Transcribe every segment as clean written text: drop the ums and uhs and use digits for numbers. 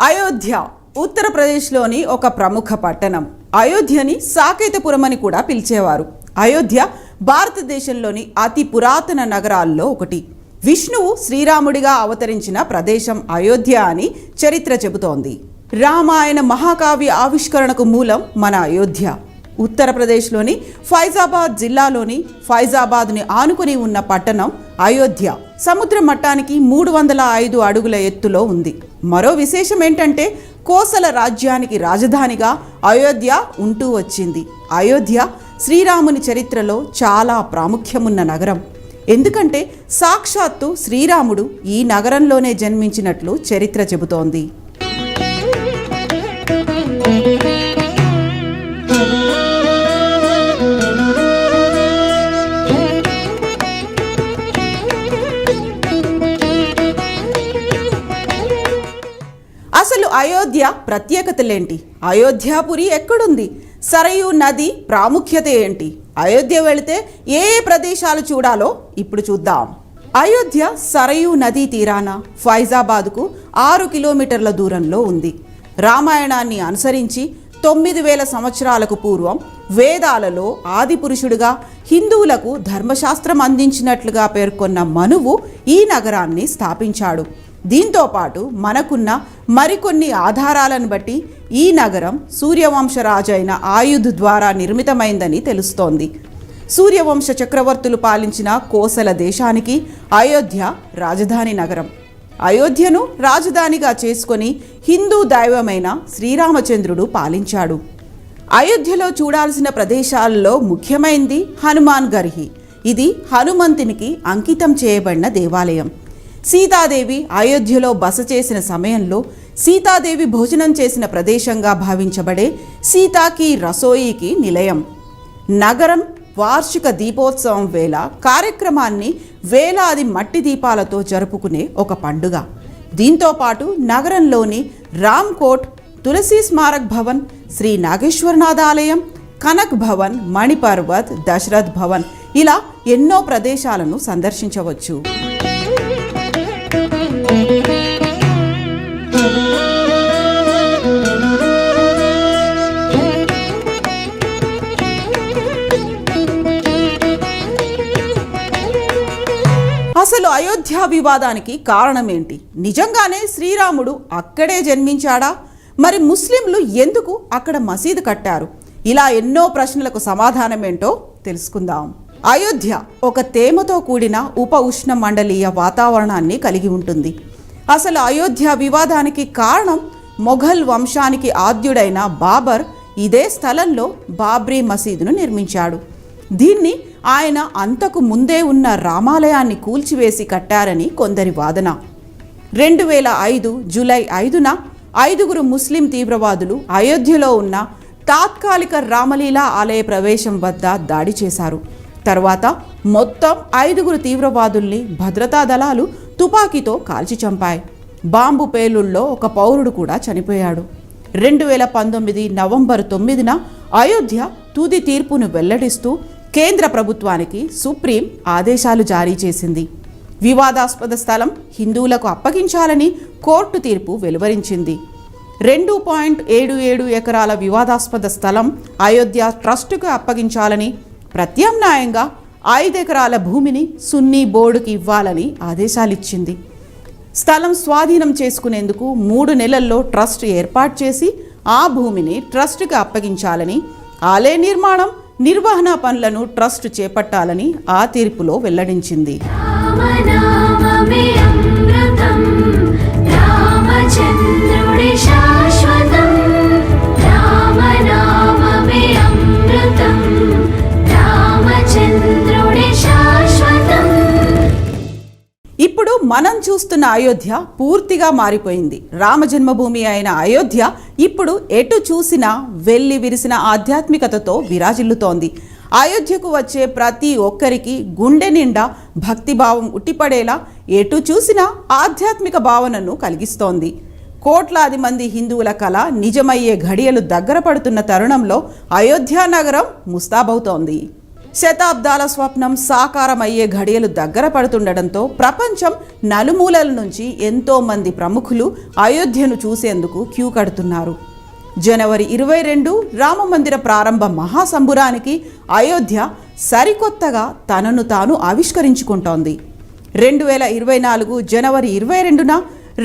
అయోధ్య ఉత్తరప్రదేశ్లోని ఒక ప్రముఖ పట్టణం. అయోధ్యని సాకేతపురం అని కూడా పిలిచేవారు. అయోధ్య భారతదేశంలోని అతి పురాతన నగరాల్లో ఒకటి. విష్ణువు శ్రీరాముడిగా అవతరించిన ప్రదేశం అయోధ్య అని చరిత్ర చెబుతోంది. రామాయణ మహాకావ్య ఆవిష్కరణకు మూలం మన అయోధ్య. ఉత్తరప్రదేశ్లోని ఫైజాబాద్ జిల్లాలోని ఫైజాబాద్ని ఆనుకుని ఉన్న పట్టణం అయోధ్య సముద్ర మట్టానికి 305 అడుగుల ఎత్తులో ఉంది. మరో విశేషం ఏంటంటే కోసల రాజ్యానికి రాజధానిగా అయోధ్య ఉంటూ వచ్చింది. అయోధ్య శ్రీరాముని చరిత్రలో చాలా ప్రాముఖ్యమున్న నగరం. ఎందుకంటే సాక్షాత్తు శ్రీరాముడు ఈ నగరంలోనే జన్మించినట్లు చరిత్ర చెబుతోంది. అసలు అయోధ్య ప్రత్యేకతలేంటి? అయోధ్యాపురి ఎక్కడుంది? సరయూ నది ప్రాముఖ్యత ఏంటి? అయోధ్య వెళితే ఏ ప్రదేశాలు చూడాలో ఇప్పుడు చూద్దాం. అయోధ్య సరయూ నదీ తీరాన ఫైజాబాద్కు 6 కిలోమీటర్ల దూరంలో ఉంది. రామాయణాన్ని అనుసరించి 9000 సంవత్సరాలకు పూర్వం వేదాలలో ఆదిపురుషుడిగా హిందువులకు ధర్మశాస్త్రం అందించినట్లుగా పేర్కొన్న మనువు ఈ నగరాన్ని స్థాపించాడు. దీంతో పాటు మనకున్న మరికొన్ని ఆధారాలను బట్టి ఈ నగరం సూర్యవంశరాజైన ఆయుధ్ ద్వారా నిర్మితమైందని తెలుస్తోంది. సూర్యవంశ చక్రవర్తులు పాలించిన కోసల దేశానికి అయోధ్య రాజధాని నగరం. అయోధ్యను రాజధానిగా చేసుకొని హిందూ దైవమైన శ్రీరామచంద్రుడు పాలించాడు. అయోధ్యలో చూడాల్సిన ప్రదేశాల్లో ముఖ్యమైనది హనుమాన్ గర్హి. ఇది హనుమంతునికి అంకితం చేయబడిన దేవాలయం. సీతాదేవి అయోధ్యలో బస చేసిన సమయంలో సీతాదేవి భోజనం చేసిన ప్రదేశంగా భావించబడే సీతాకి రసోయికి నిలయం. నగరం వార్షిక దీపోత్సవం వేళ కార్యక్రమాన్ని వేలాది మట్టి దీపాలతో జరుపుకునే ఒక పండుగ. దీంతోపాటు నగరంలోని రామ్ కోట్, తులసి స్మారక్ భవన్, శ్రీ నాగేశ్వరనాథ్ ఆలయం, కనక్ భవన్, మణిపర్వత్, దశరథ్ భవన్ ఇలా ఎన్నో ప్రదేశాలను సందర్శించవచ్చు. అసలు అయోధ్య వివాదానికి కారణమేంటి? నిజంగానే శ్రీరాముడు అక్కడే జన్మించాడా? మరి ముస్లింలు ఎందుకు అక్కడ మసీదు కట్టారు? ఇలా ఎన్నో ప్రశ్నలకు సమాధానమేంటో తెలుసుకుందాం. అయోధ్య ఒక తేమతో కూడిన ఉప ఉష్ణ మండలీయ వాతావరణాన్ని కలిగి ఉంటుంది. అసలు అయోధ్య వివాదానికి కారణం మొఘల్ వంశానికి ఆద్యుడైన బాబర్ ఇదే స్థలంలో బాబ్రీ మసీదును నిర్మించాడు. దీన్ని ఆయన అంతకు ముందే ఉన్న రామాలయాన్ని కూల్చివేసి కట్టారని కొందరి వాదన. 2005 జూలై 5న 5 ముస్లిం తీవ్రవాదులు అయోధ్యలో ఉన్న తాత్కాలిక రామలీలా ఆలయ ప్రవేశం వద్ద దాడి చేశారు. తర్వాత మొత్తం 5 తీవ్రవాదుల్ని భద్రతా దళాలు తుపాకీతో కాల్చి చంపాయి. బాంబు పేలుళ్లో ఒక పౌరుడు కూడా చనిపోయాడు. 2019 నవంబర్ 9న అయోధ్య తుది తీర్పును వెల్లడిస్తూ కేంద్ర ప్రభుత్వానికి సుప్రీం ఆదేశాలు జారీ చేసింది. వివాదాస్పద స్థలం హిందువులకు అప్పగించాలని కోర్టు తీర్పు వెలువరించింది. 2.77 ఎకరాల వివాదాస్పద స్థలం అయోధ్య ట్రస్టుకు అప్పగించాలని, ప్రత్యామ్నాయంగా 5 ఎకరాల భూమిని సున్నీ బోర్డుకి ఇవ్వాలని ఆదేశాలిచ్చింది. స్థలం స్వాధీనం చేసుకునేందుకు 3 నెలల్లో ట్రస్ట్ ఏర్పాటు చేసి ఆ భూమిని ట్రస్టుకు అప్పగించాలని, ఆలయ నిర్మాణం, నిర్వహణ పనులను ట్రస్ట్ చేపట్టాలని ఆ తీర్పులో వెల్లడించింది. ఇప్పుడు మనం చూస్తున్న అయోధ్య పూర్తిగా మారిపోయింది. రామ జన్మభూమి అయిన అయోధ్య ఇప్పుడు ఎటు చూసినా వెల్లి విరిసిన ఆధ్యాత్మికతతో విరాజిల్లుతోంది. అయోధ్యకు వచ్చే ప్రతి ఒక్కరికి గుండె నిండా భక్తిభావం ఉట్టిపడేలా ఎటు చూసినా ఆధ్యాత్మిక భావనను కలిగిస్తోంది. కోట్లాది మంది హిందువుల కళ నిజమయ్యే ఘడియలు దగ్గర పడుతున్న తరుణంలో అయోధ్య నగరం ముస్తాబవుతోంది. శతాబ్దాల స్వప్నం సాకారమయ్యే ఘడియలు దగ్గర పడుతుండటంతో ప్రపంచం నలుమూలల నుంచి ఎంతో మంది ప్రముఖులు అయోధ్యను చూసేందుకు క్యూ కడుతున్నారు. జనవరి 22 రామమందిర ప్రారంభ మహాసంబురానికి అయోధ్య సరికొత్తగా తనను తాను ఆవిష్కరించుకుంటోంది. 2024 జనవరి 22న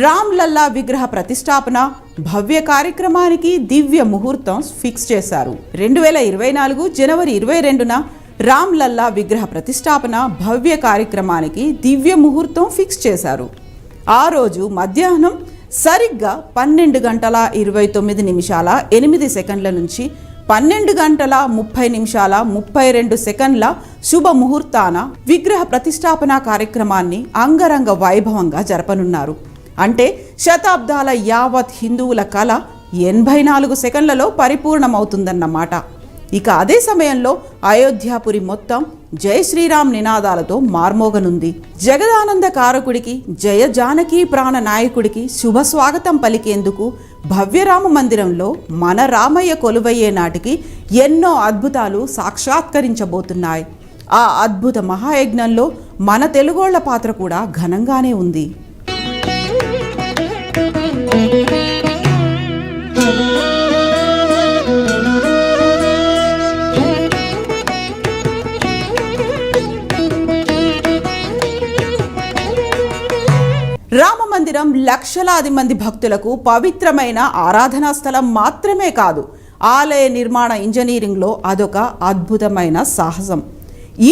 రామ్లల్లా విగ్రహ ప్రతిష్టాపన భవ్య కార్యక్రమానికి దివ్య ముహూర్తం ఫిక్స్ చేశారు. 2024 జనవరి 22న రామ్లల్లా విగ్రహ ప్రతిష్టాపన భవ్య కార్యక్రమానికి దివ్య ముహూర్తం ఫిక్స్ చేశారు. ఆ రోజు మధ్యాహ్నం సరిగ్గా 12:29:08 నుంచి 12:30:32 శుభ ముహూర్తాన విగ్రహ ప్రతిష్టాపన కార్యక్రమాన్ని అంగరంగ వైభవంగా జరపనున్నారు. అంటే శతాబ్దాల యావత్ హిందువుల కళ 84 సెకండ్లలో పరిపూర్ణమవుతుందన్నమాట. ఇక అదే సమయంలో అయోధ్యాపురి మొత్తం జై శ్రీరామ్ నినాదాలతో మార్మోగనుంది. జగదానంద కారకుడికి, జయ జానకి ప్రాణ నాయకుడికి శుభ స్వాగతం పలికేందుకు భవ్యరామ మందిరంలో మన రామయ్య కొలువయ్యే నాటికి ఎన్నో అద్భుతాలు సాక్షాత్కరించబోతున్నాయి. ఆ అద్భుత మహాయజ్ఞంలో మన తెలుగోళ్ల పాత్ర కూడా ఘనంగానే ఉంది. రామమందిరం లక్షలాది మంది భక్తులకు పవిత్రమైన ఆరాధనా స్థలం మాత్రమే కాదు, ఆలయ నిర్మాణ ఇంజనీరింగ్లో అదొక అద్భుతమైన సాహసం.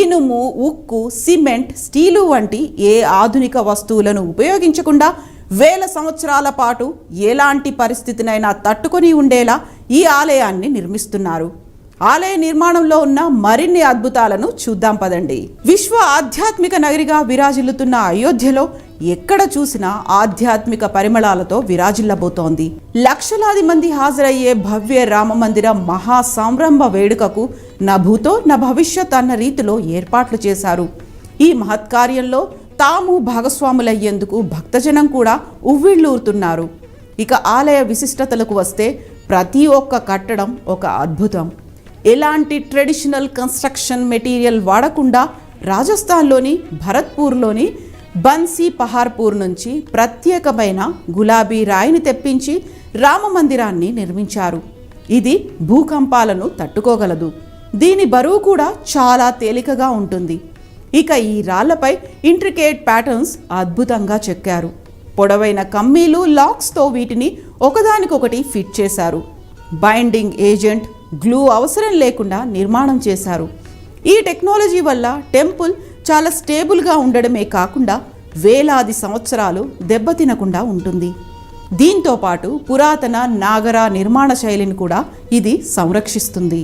ఇనుము, ఉక్కు, సిమెంట్, స్టీలు వంటి ఏ ఆధునిక వస్తువులను ఉపయోగించకుండా వేల సంవత్సరాల పాటు ఎలాంటి పరిస్థితినైనా తట్టుకొని ఉండేలా ఈ ఆలయాన్ని నిర్మిస్తున్నారు. ఆలయ నిర్మాణంలో ఉన్న మరిన్ని అద్భుతాలను చూద్దాం పదండి. విశ్వ ఆధ్యాత్మిక నగరిగా విరాజిల్లుతున్న అయోధ్యలో ఎక్కడ చూసినా ఆధ్యాత్మిక పరిమళాలతో విరాజిల్లబోతోంది. లక్షలాది మంది హాజరయ్యే భవ్య రామమందిర మహా సంరంభ వేడుకకు నా భూతో నా భవిష్యత్ అన్న రీతిలో ఏర్పాట్లు చేశారు. ఈ మహత్కార్యంలో తాము భాగస్వాములయ్యేందుకు భక్తజనం కూడా ఉవ్విళ్ళూరుతున్నారు. ఇక ఆలయ విశిష్టతలకు వస్తే ప్రతి ఒక్క కట్టడం ఒక అద్భుతం. ఎలాంటి ట్రెడిషనల్ కన్స్ట్రక్షన్ మెటీరియల్ వాడకుండా రాజస్థాన్లోని భరత్పూర్లోని బన్సీ పహార్పూర్ నుంచి ప్రత్యేకమైన గులాబీ రాయిని తెప్పించి రామమందిరాన్ని నిర్మించారు. ఇది భూకంపాలను తట్టుకోగలదు. దీని బరువు కూడా చాలా తేలికగా ఉంటుంది. ఇక ఈ రాళ్లపై ఇంట్రికేట్ ప్యాటర్న్స్ అద్భుతంగా చెక్కారు. పొడవైన కమ్మీలు, లాక్స్తో వీటిని ఒకదానికొకటి ఫిట్ చేశారు. బైండింగ్ ఏజెంట్, గ్లూ అవసరం లేకుండా నిర్మాణం చేశారు. ఈ టెక్నాలజీ వల్ల టెంపుల్ చాలా స్టేబుల్గా ఉండడమే కాకుండా వేలాది సంవత్సరాలు దెబ్బతినకుండా ఉంటుంది. దీంతో పాటు పురాతన నాగర నిర్మాణ శైలిని కూడా ఇది సంరక్షిస్తుంది.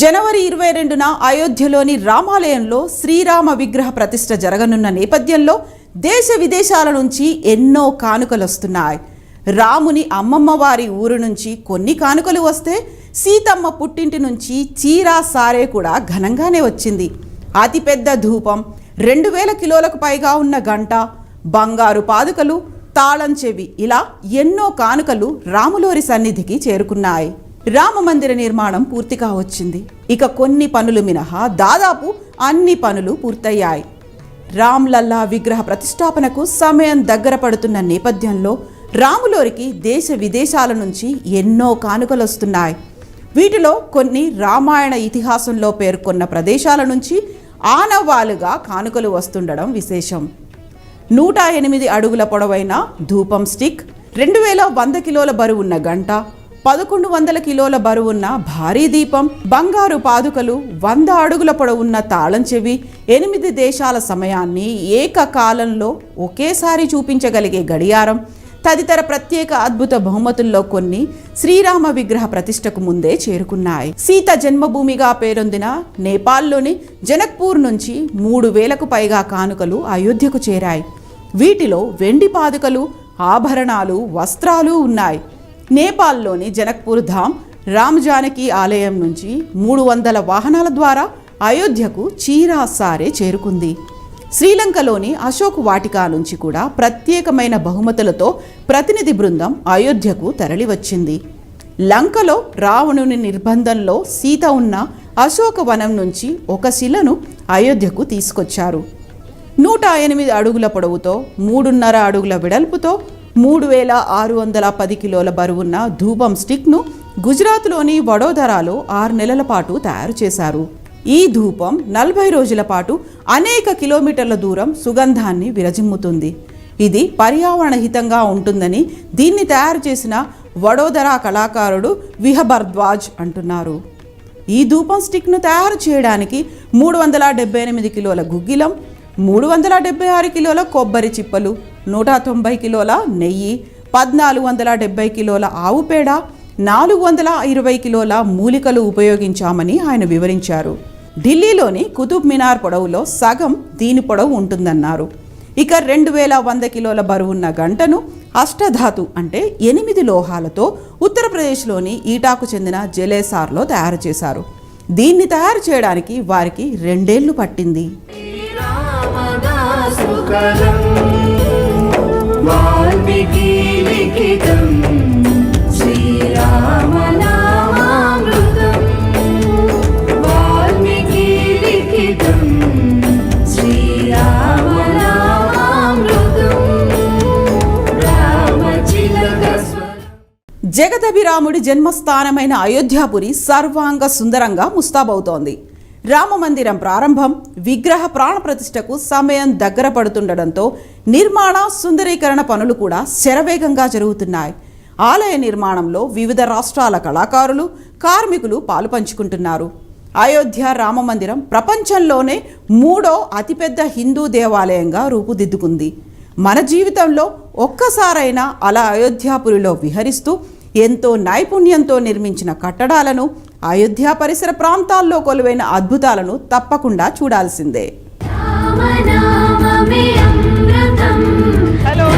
జనవరి 22న అయోధ్యలోని రామాలయంలో శ్రీరామ విగ్రహ ప్రతిష్ఠ జరగనున్న నేపథ్యంలో దేశ విదేశాల నుంచి ఎన్నో కానుకలు వస్తున్నాయి. రాముని అమ్మమ్మ వారి ఊరు నుంచి కొన్ని కానుకలు వస్తే సీతమ్మ పుట్టింటి నుంచి చీరా సారే కూడా ఘనంగానే వచ్చింది. అతిపెద్ద ధూపం, 2000 కిలోలకు పైగా ఉన్న గంట, బంగారు పాదుకలు, తాళం చెవి, ఇలా ఎన్నో కానుకలు రాములోరి సన్నిధికి చేరుకున్నాయి. రామమందిర నిర్మాణం పూర్తిగా వచ్చింది. ఇక కొన్ని పనులు మినహా దాదాపు అన్ని పనులు పూర్తయ్యాయి. రామ్లల్లా విగ్రహ ప్రతిష్టాపనకు సమయం దగ్గర పడుతున్న నేపథ్యంలో రాములోరికి దేశ విదేశాల నుంచి ఎన్నో కానుకలు వస్తున్నాయి. వీటిలో కొన్ని రామాయణ ఇతిహాసంలో పేర్కొన్న ప్రదేశాల నుంచి ఆనవాలుగా కానుకలు వస్తుండడం విశేషం. 108 అడుగుల పొడవైన ధూపం స్టిక్, 2100 కిలోల బరువున్న గంట, 1100 కిలోల బరువున్న భారీ దీపం, బంగారు పాదుకలు, 100 అడుగుల పొడవున్న తాళం చెవి, 8 దేశాల సమయాన్ని ఏకకాలంలో ఒకేసారి చూపించగలిగే గడియారం తదితర ప్రత్యేక అద్భుత బహుమతుల్లో కొన్ని శ్రీరామ విగ్రహ ప్రతిష్టకు ముందే చేరుకున్నాయి. సీత జన్మభూమిగా పేరొందిన నేపాల్లోని జనక్పూర్ నుంచి 3000కు పైగా కానుకలు అయోధ్యకు చేరాయి. వీటిలో వెండి పాదుకలు, ఆభరణాలు, వస్త్రాలు ఉన్నాయి. నేపాల్లోని జనక్పూర్ ధామ్ రామ్ జానకి ఆలయం నుంచి 300 వాహనాల ద్వారా అయోధ్యకు చీరా సారే చేరుకుంది. శ్రీలంకలోని అశోక్ వాటికా నుంచి కూడా ప్రత్యేకమైన బహుమతులతో ప్రతినిధి బృందం అయోధ్యకు తరలివచ్చింది. లంకలో రావణుని నిర్బంధంలో సీత ఉన్న అశోక వనం నుంచి ఒక శిలను అయోధ్యకు తీసుకొచ్చారు. 108 అడుగుల పొడవుతో 3.5 అడుగుల వెడల్పుతో 3610 కిలోల బరువున్న ధూపం స్టిక్ను గుజరాత్లోని వడోదరాలో 6 నెలల పాటు తయారు చేశారు. ఈ ధూపం 40 రోజుల పాటు అనేక కిలోమీటర్ల దూరం సుగంధాన్ని విరజిమ్ముతుంది. ఇది పర్యావరణ హితంగా ఉంటుందని దీన్ని తయారు చేసిన వడోదరా కళాకారుడు విహభరద్వాజ్ అంటున్నారు. ఈ ధూపం స్టిక్ను తయారు చేయడానికి 378 కిలోల గుగ్గిలం, 376 కిలోల కొబ్బరి చిప్పలు, 190 కిలోల నెయ్యి, 1470 కిలోల ఆవు పేడ, 420 కిలోల మూలికలు ఉపయోగించామని ఆయన వివరించారు. ఢిల్లీలోని కుతుబ్ మినార్ పొడవులో సగం దీని పొడవు ఉంటుందన్నారు. ఇక 2100 కిలోల బరువున్న గంటను అష్టధాతు అంటే 8 లోహాలతో ఉత్తరప్రదేశ్లోని ఈటాకు చెందిన జలేసార్లో తయారు చేశారు. దీన్ని తయారు చేయడానికి వారికి 2 ఏళ్లు పట్టింది. జగదభిరాముడి జన్మస్థానమైన అయోధ్యాపురి సర్వాంగ సుందరంగా ముస్తాబవుతోంది. రామమందిరం ప్రారంభం, విగ్రహ ప్రాణప్రతిష్ఠకు సమయం దగ్గర పడుతుండటంతో నిర్మాణ సుందరీకరణ పనులు కూడా శరవేగంగా జరుగుతున్నాయి. ఆలయ నిర్మాణంలో వివిధ రాష్ట్రాల కళాకారులు, కార్మికులు పాలు పంచుకుంటున్నారు. అయోధ్య రామమందిరం ప్రపంచంలోనే 3వ అతిపెద్ద హిందూ దేవాలయంగా రూపుదిద్దుకుంది. మన జీవితంలో ఒక్కసారైనా అలా అయోధ్యాపురిలో విహరిస్తూ ఎంతో నైపుణ్యంతో నిర్మించిన కట్టడాలను, అయోధ్య పరిసర ప్రాంతాల్లో కొలువైన అద్భుతాలను తప్పకుండా చూడాల్సిందే. హలో